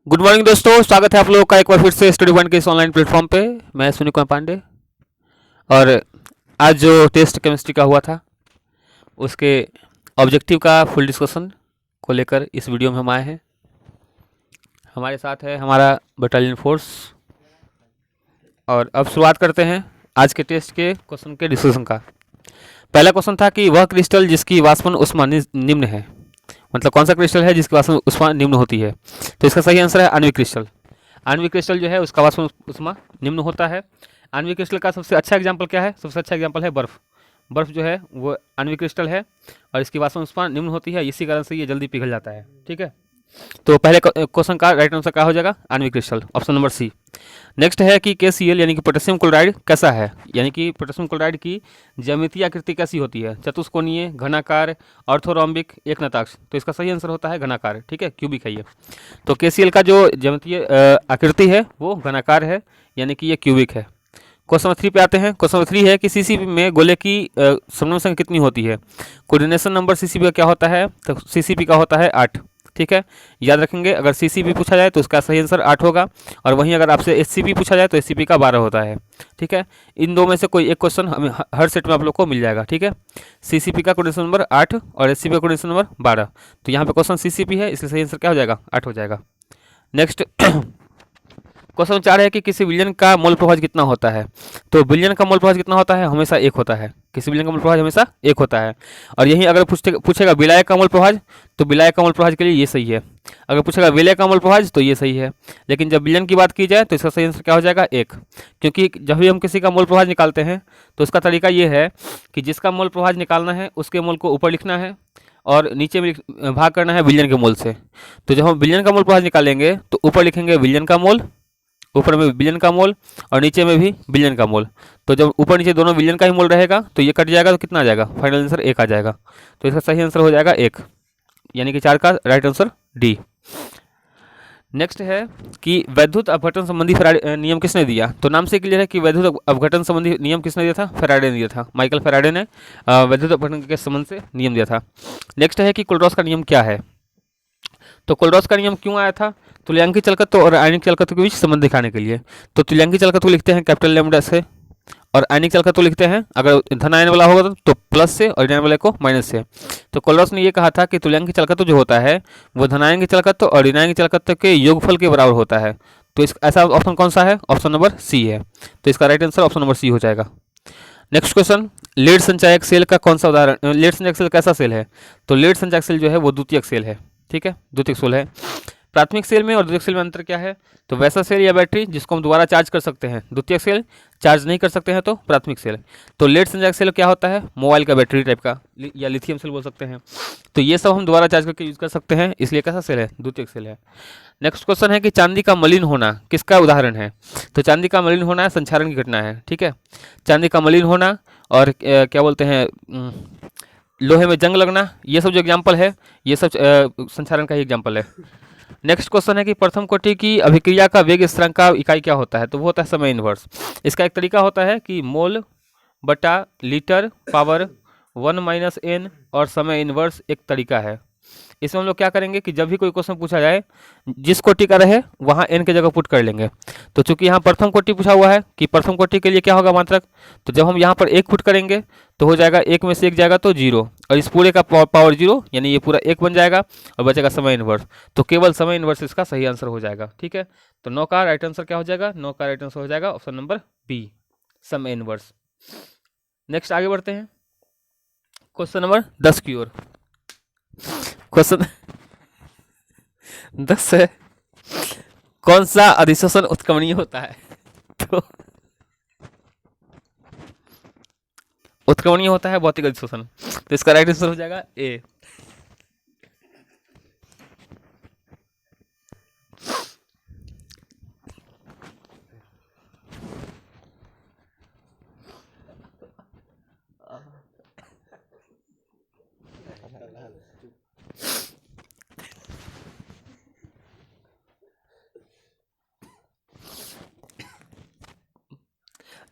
Good morning दोस्तों, स्वागत है आप लोगों का एक बार फिर से स्टडी पॉइंट के इस ऑनलाइन प्लेटफॉर्म पे। मैं सुनील कुमार पांडे। और आज जो टेस्ट केमिस्ट्री का हुआ था उसके ऑब्जेक्टिव का फुल डिस्कशन को लेकर इस वीडियो में हम आए हैं। हमारे साथ है हमारा बटालियन फोर्स। और अब शुरुआत करते हैं आज के टेस्ट के क्वेश्चन के डिस्कशन का। पहला क्वेश्चन था कि वह क्रिस्टल जिसकी वाष्पन ऊष्मा निम्न है, मतलब कौन सा क्रिस्टल है जिसकी वाष्पन ऊष्मा निम्न होती है। तो इसका सही आंसर है आणविक क्रिस्टल। आणविक क्रिस्टल जो है उसका वाष्पन ऊष्मा निम्न होता है। आणविक क्रिस्टल का सबसे अच्छा एग्जांपल क्या है? सबसे अच्छा एग्जांपल है बर्फ़। बर्फ़ जो है वो आणविक क्रिस्टल है और इसकी वाष्पन ऊष्मा निम्न होती है, इसी कारण से ये जल्दी पिघल जाता है। ठीक है, तो पहले क्वेश्चन का राइट आंसर क्या हो जाएगा? आणविक crystal, option number C. Next है कि KCl यानी कि पोटेशियम क्लोराइड कैसा है, यानी कि पोटेशियम क्लोराइड की ज्यामितीय आकृति कैसी होती है? चतुष्कोणीय, घनाकार, ऑर्थोरोम्बिक, एकनताक्ष। तो इसका सही आंसर होता है घनाकार। ठीक है, क्यूबिक है ये। तो KCl का जो ज्यामितीय आकृति है वो घनाकार है, यानी कि ये क्यूबिक है। क्वेश्चन नंबर 3 पे आते हैं। क्वेश्चन नंबर 3 है कि CCP में गोले की समन्वय संख्या कितनी होती है? कोऑर्डिनेशन नंबर CCP का क्या होता है? तो CCP का होता है 8। ठीक है, याद रखेंगे, अगर CCP पूछा जाए तो उसका सही आंसर 8 होगा। और वहीं अगर आपसे SCP पूछा जाए तो SCP का 12 होता है। ठीक है, इन दो में से कोई एक क्वेश्चन हमें हर सेट में आप लोग को मिल जाएगा। ठीक है, CCP का कोऑर्डिनेशन नंबर 8 और SCP का कोऑर्डिनेशन नंबर 12। तो यहाँ पे क्वेश्चन CCP है, इसलिए सही आंसर क्या हो जाएगा? 8 हो जाएगा। नेक्स्ट क्वेश्चन 4 है कि किसी विलयन का मोल प्रभाव कितना होता है? तो विलयन का मोल प्रभाव कितना होता है? हमेशा 1 होता है। किसी विलयन का मोल प्रभाव हमेशा 1 होता है। और यही अगर पूछेगा विलायक का मोल प्रभाव, तो विलायक का मोल प्रभाव के लिए ये सही है। अगर पूछेगा विलय का मोल प्रभाव तो ये सही है। लेकिन जब विलयन की बात की जाए तो इसका सही आंसर क्या हो जाएगा? 1। क्योंकि जब भी हम किसी का मोल प्रभाव निकालते हैं तो उसका तरीका ये है कि जिसका मोल प्रभाव निकालना है उसके मोल को ऊपर लिखना है और नीचे में भाग करना है विलयन के मोल से। तो जब हम विलयन का मोल प्रभाव निकालेंगे तो ऊपर लिखेंगे विलयन का मोल, ऊपर में बिलियन का मोल और नीचे में भी बिलियन का मोल। तो जब ऊपर नीचे दोनों बिलियन का ही मोल रहेगा तो ये कट जाएगा, तो कितना आ जाएगा? फाइनल आंसर 1 आ जाएगा। तो इसका सही आंसर हो जाएगा 1, यानी कि 4 का राइट आंसर डी। नेक्स्ट है कि वैद्युत अपघटन संबंधी फैराडे नियम किसने दिया? तो नाम से क्लियर है कि वैद्युत अपघटन संबंधी नियम किसने दिया था? फैराडे ने दिया था। माइकल फैराडे ने वैद्युत अपघटन के संबंध से नियम दिया था। नेक्स्ट है कि कोलरॉस का नियम क्या है? तो कोलरॉस का नियम क्यों आया था? तुल्यांकी चलकत्व और आयनिक चलकत्व के बीच संबंध दिखाने के लिए। तो तुल्यांकी चलकत्व लिखते हैं कैपिटल लैम्डा से और आयनिक चलकत्व लिखते हैं, अगर धन आयन वाला होगा तो प्लस से और ऋण वाले को माइनस से। तो कोलरॉस ने ये कहा था कि तुल्यांकी चलकत्व जो होता है वो धनायन के चलकत्व और ऋणायन के चलकत्व के योगफल के बराबर होता है। तो इस ऐसा ऑप्शन कौन सा है? ऑप्शन नंबर सी है। तो इसका right answer option number C हो जाएगा। नेक्स्ट क्वेश्चन, लेड संचायक सेल का कौन सा उदाहरण? लेड संचायक सेल कैसा सेल है? तो लेड संचायक सेल जो है वो द्वितीयक सेल है। ठीक है, द्वितीयक सेल है। प्राथमिक सेल में और द्वितीयक सेल में अंतर क्या है? तो वैसा सेल या बैटरी जिसको हम दोबारा चार्ज कर सकते हैं, द्वितीयक सेल। चार्ज नहीं कर सकते हैं तो प्राथमिक सेल। तो लेड संचायक सेल क्या होता है? मोबाइल का बैटरी टाइप का, या लिथियम सेल बोल सकते हैं। तो ये सब हम दोबारा चार्ज करके यूज कर सकते हैं, इसलिए कैसा सेल है? द्वितीयक सेल है। नेक्स्ट क्वेश्चन है कि चांदी का मलिन होना किसका उदाहरण है? तो चांदी का मलिन होना संक्षारण की घटना है। ठीक है, चांदी का मलिन होना और क्या बोलते हैं, लोहे में जंग लगना, ये सब जो एग्जाम्पल है ये सब संक्षारण का ही एग्जाम्पल है। नेक्स्ट क्वेश्चन है कि प्रथम कोटि की अभिक्रिया का वेग स्थिरांक का इकाई क्या होता है? तो वो होता है समय इन्वर्स। इसका एक तरीका होता है कि मोल बटा लीटर पावर 1 - n और समय इन्वर्स एक तरीका है। इसमें हम लोग क्या करेंगे कि जब भी कोई क्वेश्चन पूछा जाए जिस कोटि का रहे वहाँ n की जगह पुट कर लेंगे। तो चूंकि यहाँ प्रथम कोटि पूछा हुआ है कि प्रथम कोटि के लिए क्या होगा मात्रक, तो जब हम यहाँ पर 1 पुट करेंगे तो हो जाएगा 1 में से 1 जाएगा तो 0, और इस पूरे का पावर 0, यानी ये पूरा 1 बन जाएगा और बचेगा समय इन्वर्स। तो केवल समय इन्वर्स इसका सही आंसर हो जाएगा। ठीक है, तो 9 का राइट आंसर क्या हो जाएगा? 9 का राइट आंसर हो जाएगा ऑप्शन नंबर बी, समय इन्वर्स। नेक्स्ट आगे बढ़ते हैं क्वेश्चन नंबर 10 की ओर। क्वेश्चन 10 है, कौन सा अधिशोषण उत्क्रमणीय होता है? तो उत्क्रमणीय होता है भौतिक अधिशोषण। तो इसका राइट आंसर हो जाएगा ए।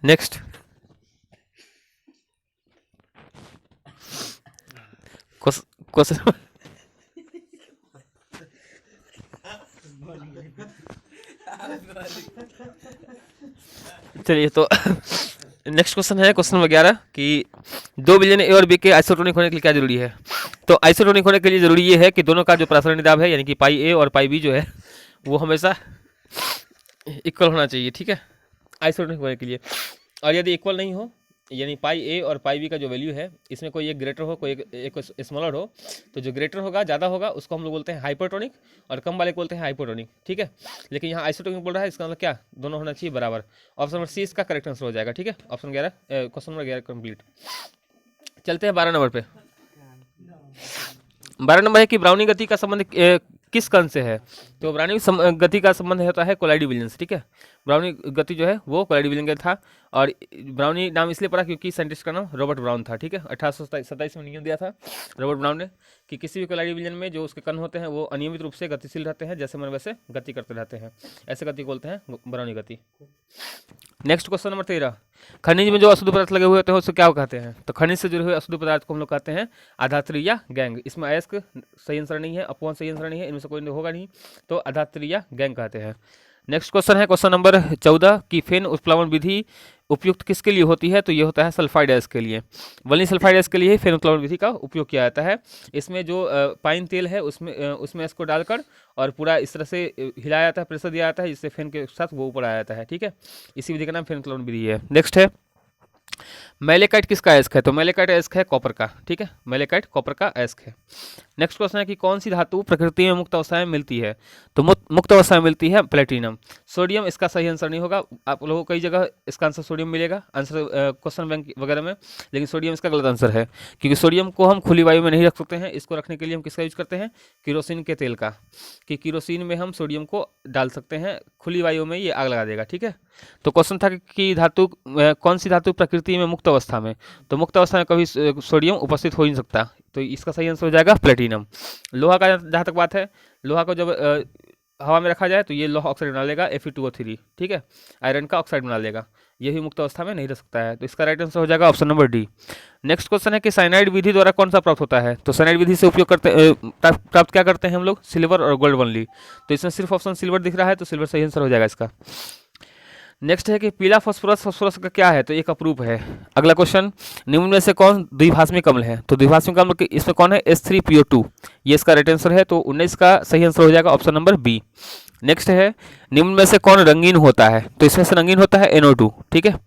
नेक्स्ट क्वेश्चन चलिए तो नेक्स्ट क्वेश्चन है क्वेश्चन नंबर 11 कि 2 विलयन ए और बी के आइसोटोनिक होने के लिए क्या जरूरी है। तो आइसोटोनिक होने के लिए जरूरी ये है कि दोनों का जो प्रसारण दाब है यानी कि पाई ए और पाई बी जो है वो हमेशा इक्वल होना चाहिए, ठीक है, आइसोटोनिक होने के लिए। और यदि इक्वल नहीं हो यानी पाई ए और पाई बी का जो वैल्यू है इसमें कोई एक ग्रेटर हो कोई एक स्मॉलर हो, तो जो ग्रेटर होगा ज़्यादा होगा उसको हम लोग बोलते हैं हाइपरटोनिक और कम वाले को बोलते हैं हाइपोटोनिक, ठीक है। लेकिन यहाँ आइसोटोनिक बोल रहा है, इसका मतलब क्या, दोनों होना चाहिए बराबर। ऑप्शन नंबर सी इसका करेक्ट आंसर हो जाएगा, ठीक है। Option 11 question number 11 complete. चलते हैं 12 नंबर पे। 12 नंबर है कि ब्राउनी गति का संबंध किस कण से है। तो ब्राउनी गति का संबंध होता है कोलाइडी विलयन से, ठीक है। ब्राउनी गति जो है वो कोलाइडी विलयन का था और ब्राउनी नाम इसलिए पड़ा क्योंकि साइंटिस्ट का नाम रॉबर्ट ब्राउन था, ठीक है। 1827 में नियम दिया था रॉबर्ट ब्राउन ने कि किसी भी कोलाइडी विलयन में जो उसके कण होते हैं वो अनियमित रूप से गतिशील रहते हैं, जैसे मन वैसे गति करते रहते हैं, ऐसे गति बोलते हैं ब्राउनी गति। नेक्स्ट क्वेश्चन नंबर 13, खनिज में जो अशुद्ध पदार्थ लगे हुए होते हैं उसको क्या कहते हैं। तो खनिज से जुड़े हुए अशुद्ध पदार्थ को हम लोग कहते हैं आधात्री या गैंग। इसमें अयस्क सही आंसर नहीं है, अपवान सही आंसर नहीं है, इनमें से कोई होगा नहीं, तो आधात्री या गैंग कहते हैं। नेक्स्ट क्वेश्चन है क्वेश्चन नंबर 14 कि फेन उत्प्लावन विधि उपयुक्त किसके लिए होती है। तो ये होता है सल्फाइड गैस के लिए, वल्नी सल्फाइड गैस के लिए फेन उत्प्लावन विधि का उपयोग किया जाता है। इसमें जो पाइन तेल है उसमें इसको डालकर और पूरा इस तरह से हिलाया जाता है, प्रेशर दिया जाता है, जिससे फेन के साथ वो ऊपर आ जाता है, ठीक है। इसी विधि का नाम फेन उत्प्लावन विधि है। नेक्स्ट है मेलेकाइट किसका अयस्क है। तो मेलेकाइट अयस्क है कॉपर का, ठीक है, मेलेकाइट कॉपर का अयस्क है। नेक्स्ट क्वेश्चन है कि कौन सी धातु प्रकृति में मुक्त अवस्था में मिलती है। तो मुक्त अवस्था में मिलती है प्लेटिनम। सोडियम इसका सही आंसर नहीं होगा, आप लोगों को कई जगह इसका आंसर सोडियम मिलेगा आंसर क्वेश्चन बैंक वगैरह में, लेकिन सोडियम इसका गलत आंसर है क्योंकि सोडियम को हम खुली वायु में नहीं रख सकते हैं। इसको रखने के लिए हम किसका यूज करते हैं, किरोसिन के तेल का, कि किरोसिन में हम सोडियम को डाल सकते हैं, खुली वायु में ये आग लगा देगा, ठीक है। तो क्वेश्चन था कि धातु कौन सी धातु प्रकृति में मुक्त अवस्था में, तो मुक्त अवस्था में कभी सोडियम उपस्थित हो ही नहीं सकता, तो इसका सही आंसर हो जाएगा प्लेटिनम। लोहा का जहाँ तक बात है, लोहा को जब हवा में रखा जाए तो ये लोहा ऑक्साइड बना लेगा Fe2O3, ठीक है, आयरन का ऑक्साइड बना लेगा, ये भी मुक्त अवस्था में नहीं रह सकता है, तो इसका राइट आंसर हो जाएगा option number D. Next question है कि साइनाइड विधि द्वारा कौन सा प्राप्त होता है। तो साइनाइड विधि से उपयोग करते प्राप्त क्या करते हैं हम लोग, सिल्वर और गोल्ड ओनली। तो इसमें सिर्फ ऑप्शन सिल्वर दिख रहा है, तो सिल्वर सही आंसर हो जाएगा इसका। नेक्स्ट है कि पीला फास्फोरस का क्या है। तो एक अपरूप है। अगला क्वेश्चन, निम्न में से कौन द्विभाषमी अम्ल है। तो द्विभाषमी अम्ल इसमें कौन है, H3PO2, ये इसका राइट आंसर है, तो 19 का सही आंसर हो जाएगा ऑप्शन नंबर बी। नेक्स्ट है निम्न में से कौन रंगीन होता है। तो इसमें से रंगीन होता है NO2, ठीक है,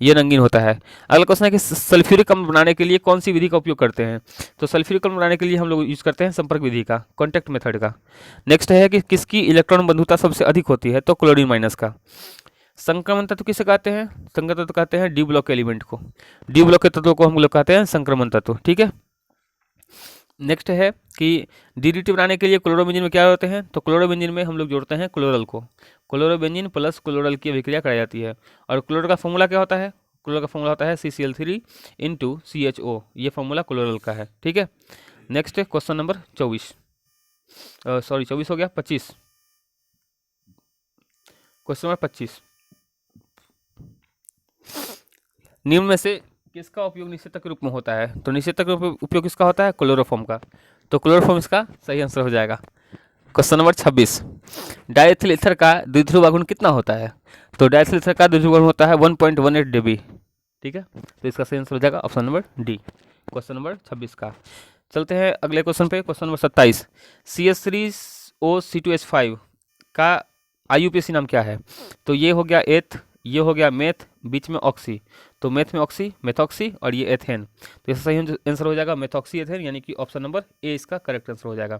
ये रंगीन होता है। अगला क्वेश्चन है कि सल्फ्यूरिक अम्ल बनाने के लिए कौन सी विधि का उपयोग करते हैं। तो सल्फ्यूरिक अम्ल बनाने के लिए हम लोग यूज करते हैं संपर्क विधि का, कॉन्टैक्ट मेथड का। नेक्स्ट है कि किसकी इलेक्ट्रॉन बंधुता सबसे अधिक होती है। तो क्लोरीन माइनस का। संक्रमण तत्व किसे कहते हैं, संक्रमण तत्व कहते हैं डी ब्लॉक एलिमेंट को, डी ब्लॉक के तत्वों को हम लोग कहते हैं संक्रमण तत्व, ठीक है। नेक्स्ट है कि DDT बनाने के लिए क्लोरोबेंजीन में क्या होते हैं। तो क्लोरोबेंजीन में हम लोग जोड़ते हैं क्लोरल को, क्लोरोबेंजीन प्लस क्लोरल की अभिक्रिया कराई जाती है। और क्लोरल का फॉर्मूला क्या होता है, क्लोरल का फॉर्मूला होता है CCl3 × CHO, ये फॉर्मूला क्लोरल का है, ठीक है। नेक्स्ट है क्वेश्चन नंबर 24 हो गया 25, क्वेश्चन नंबर 25, निम्न में से किसका उपयोग निषेधक के रूप में होता है। तो निषेधक के उपयोग किसका होता है, क्लोरोफॉर्म का, तो क्लोरोफॉर्म इसका सही आंसर हो जाएगा। क्वेश्चन नंबर 26, डायथिल ईथर का द्विध्रुव आघूर्ण कितना होता है। तो डायथिल ईथर का द्विध्रुव आघूर्ण होता है 1.18 dB, ठीक है, तो इसका सही आंसर हो जाएगा option number D, question number 26 का। चलते हैं अगले क्वेश्चन पे, क्वेश्चन नंबर 27, CH3OC2H5 का IUPAC नाम क्या है। तो ये हो गया एथ, ये हो गया मेथ, बीच में ऑक्सी, तो मेथ में ऑक्सी, मेथॉक्सी और ये एथेन, तो इसका सही आंसर हो जाएगा मेथॉक्सी एथेन, यानी कि ऑप्शन नंबर ए इसका करेक्ट आंसर हो जाएगा।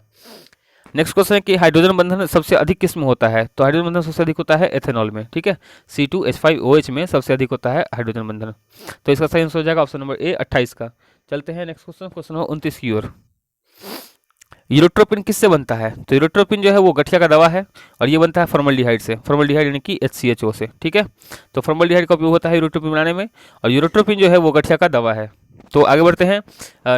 नेक्स्ट क्वेश्चन है कि हाइड्रोजन बंधन सबसे अधिक किस में होता है। तो हाइड्रोजन बंधन सबसे अधिक होता है एथेनॉल में, ठीक है, C2H5OH में सबसे अधिक होता है हाइड्रोजन बंधन, तो इसका सही आंसर हो जाएगा ऑप्शन नंबर ए 28 का। चलते हैं नेक्स्ट क्वेश्चन, क्वेश्चन नंबर 29 की ओर। यूरोट्रोपिन किससे बनता है। तो यूरोट्रोपिन जो है वो गठिया का दवा है और ये बनता है फॉर्मल्डिहाइड से, फॉर्मल्डिहाइड यानी कि HCHO से, ठीक है। तो फॉर्मल्डिहाइड का उपयोग होता है यूरोट्रोपिन बनाने में और यूरोट्रोपिन जो है वो गठिया का दवा है। तो आगे बढ़ते हैं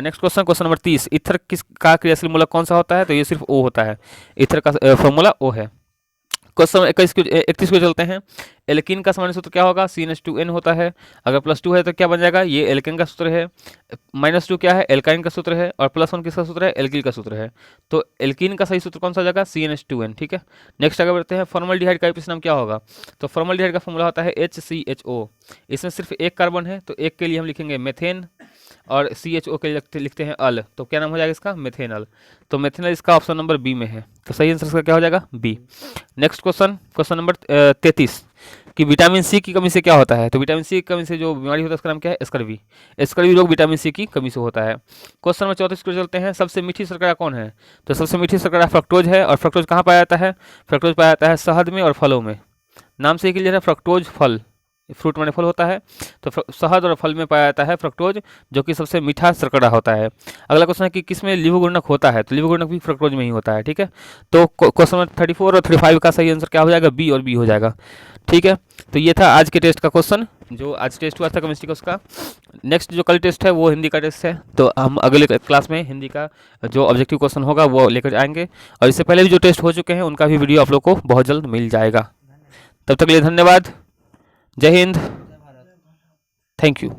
next question, question number 30, ether किस का क्रियाशील मूलक कौन सा होता है। तो ये सिर्फ O होता है, ईथर का फॉर्मूला O है। क्वेश्चन 31 को चलते हैं। एल्कीन का सामान्य सूत्र क्या होगा? CnH2n होता है। अगर +2 है तो क्या बन जाएगा? ये एल्केन का सूत्र है। -2 क्या है? एल्काइन का सूत्र है। और +1 किसका सूत्र है? एल्किल का सूत्र है। तो एल्कीन का सही सूत्र कौन सा हो जाएगा? CnH2n। ठीक है, नेक्स्ट आगे बढ़ते हैं। फॉर्मल्डिहाइड का नाम क्या होगा? तो फॉर्मल्डिहाइड का फॉर्मूला होता है HCHO। इसमें सिर्फ एक कार्बन है तो एक के लिए हम लिखेंगे मेथेन, और CHO के लिए लिखते हैं अल, तो क्या नाम हो जाएगा इसका? मेथेनल। तो मेथेनल इसका ऑप्शन नंबर बी में है, तो सही आंसर इसका क्या हो जाएगा? बी। नेक्स्ट क्वेश्चन नंबर 33 कि विटामिन सी की कमी से क्या होता है? तो विटामिन सी की कमी से जो बीमारी होता है उसका नाम क्या है? स्कर्वी। स्कर्वी रोग विटामिन सी की कमी से होता है। क्वेश्चन नंबर 34 को चलते हैं। सबसे मीठी शर्करा कौन है? तो सबसे मीठी शर्करा फ्रक्टोज है। और फ्रक्टोज कहाँ पाया जाता है? फ्रक्टोज पाया जाता है शहद में और फलों में। नाम से ही क्लियर है, फ्रक्टोज फल, फ्रूट माने फल होता है। तो शहद और फल में पाया जाता है फ्रक्टोज, जो कि सबसे मीठा शर्करा होता है। अगला क्वेश्चन है कि किस में लिवोगुणक होता है? तो लिवोगुणक भी फ्रक्टोज में ही होता है। ठीक है, तो क्वेश्चन नंबर 34 और 35 का सही आंसर क्या हो जाएगा? बी और बी हो जाएगा। ठीक है, तो ये था आज के टेस्ट का क्वेश्चन, जो आज टेस्ट हुआ था केमिस्ट्री का उसका। नेक्स्ट जो कल टेस्ट है वो हिंदी का टेस्ट है, तो हम अगले क्लास में हिंदी का जो ऑब्जेक्टिव क्वेश्चन होगा वो लेकर आएंगे। और इससे पहले भी जो टेस्ट हो चुके हैं उनका भी वीडियो आप लोग को बहुत जल्द मिल जाएगा। तब तक के लिए धन्यवाद। जय हिंद, थैंक यू।